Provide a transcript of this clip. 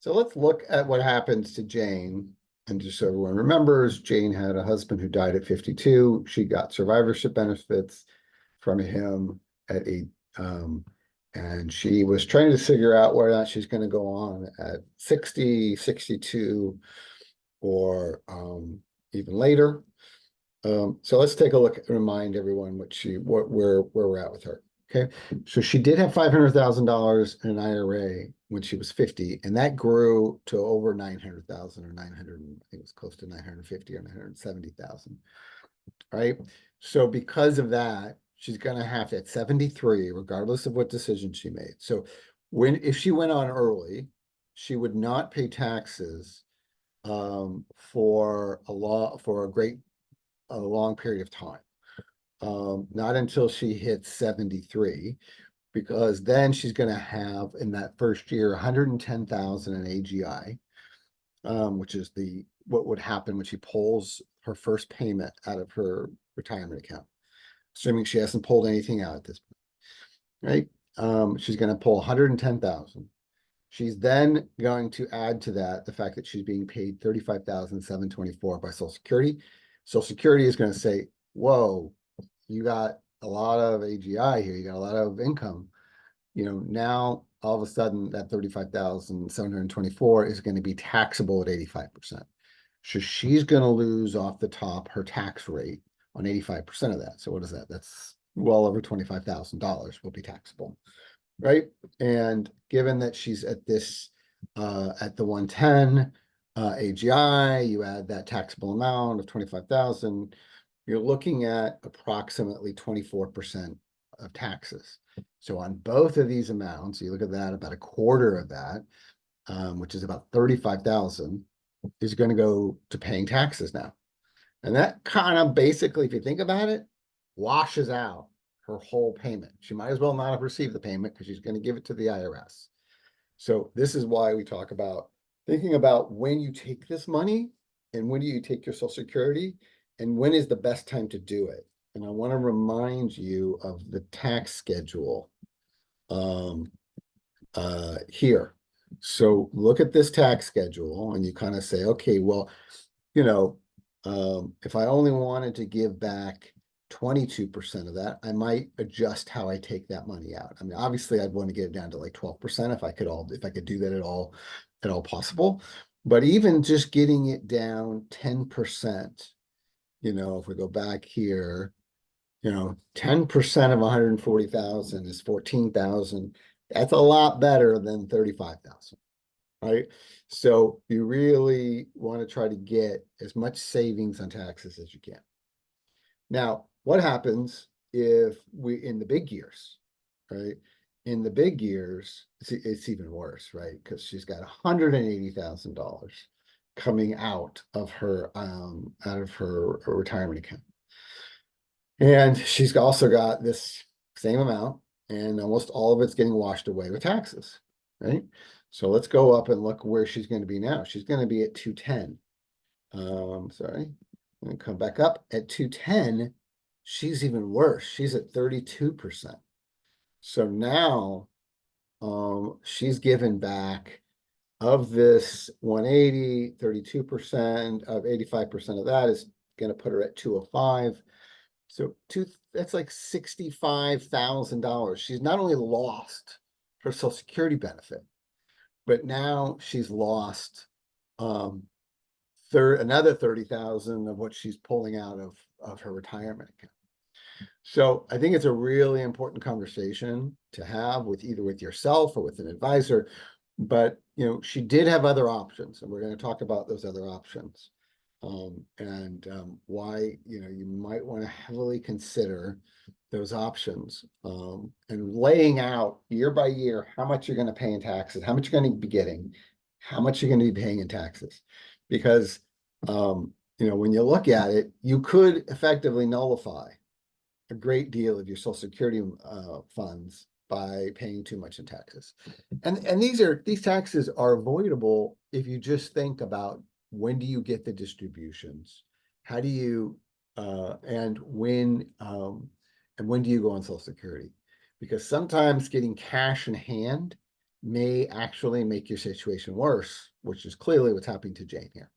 So let's look at what happens to Jane. And just so everyone remembers, Jane had a husband who died at 52. She got survivorship benefits from him at and she was trying to figure out whether or not she's going to go on at 60, 62, or even later. So let's take a look and remind everyone where we're at with her. Okay, so she did have $500,000 in an IRA when she was 50, and that grew to over 900,000 or 900, I think it was close to 950 or 970,000. Right. So because of that, she's going to have to, at 73, regardless of what decision she made. So if she went on early, she would not pay taxes for a long period of time. Not until she hits 73, because then she's going to have in that first year 110,000 in AGI, which is what would happen when she pulls her first payment out of her retirement account, assuming she hasn't pulled anything out at this point, right? She's going to pull 110,000. She's then going to add to that the fact that she's being paid 35,724 by Social Security. Social Security is going to say, whoa, you got a lot of AGI here, you got a lot of income. Now all of a sudden that 35,724 is going to be taxable at 85%. So she's going to lose off the top her tax rate on 85% of that. So what is that? That's well over $25,000 will be taxable, right? And given that she's at the 110 AGI, you add that taxable amount of 25,000, you're looking at approximately 24% of taxes. So on both of these amounts, you look at that, about a quarter of that, which is about 35,000, is going to go to paying taxes now. And that kind of basically, if you think about it, washes out her whole payment. She might as well not have received the payment because she's going to give it to the IRS. So this is why we talk about thinking about when you take this money and when do you take your Social Security and when is the best time to do it. And I want to remind you of the tax schedule here. So look at this tax schedule and you kind of say, okay, well, if I only wanted to give back 22% of that, I might adjust how I take that money out. I mean, obviously I'd want to get it down to like 12% if I could do that at all possible. But even just getting it down 10%, if we go back here, 10% of 140,000 is 14,000. That's a lot better than 35,000. Right? So you really want to try to get as much savings on taxes as you can. Now, what happens if in the big years, right? In the big years, it's even worse, right? Because she's got $180,000 coming out of her retirement account. And she's also got this same amount, and almost all of it's getting washed away with taxes, right? So let's go up and look where she's going to be now. She's going to be at 210. Sorry, I'm going to come back up at 210. She's even worse. She's at 32%. So now she's given back of this 180, 32% of 85% of that is going to put her at 205. So that's like $65,000. She's not only lost her Social Security benefit, but now she's lost another 30,000 of what she's pulling out of her retirement account. So I think it's a really important conversation to have with either with yourself or with an advisor. But she did have other options, and we're going to talk about those other options. Why you might want to heavily consider those options, and laying out year by year how much you're going to pay in taxes, how much you're going to be getting, how much you're going to be paying in taxes, because when you look at it, you could effectively nullify a great deal of your Social Security funds by paying too much in taxes. And these taxes are avoidable if you just think about when do you get the distributions? How do you and when do you go on Social Security? Because sometimes getting cash in hand may actually make your situation worse, which is clearly what's happening to Jane here.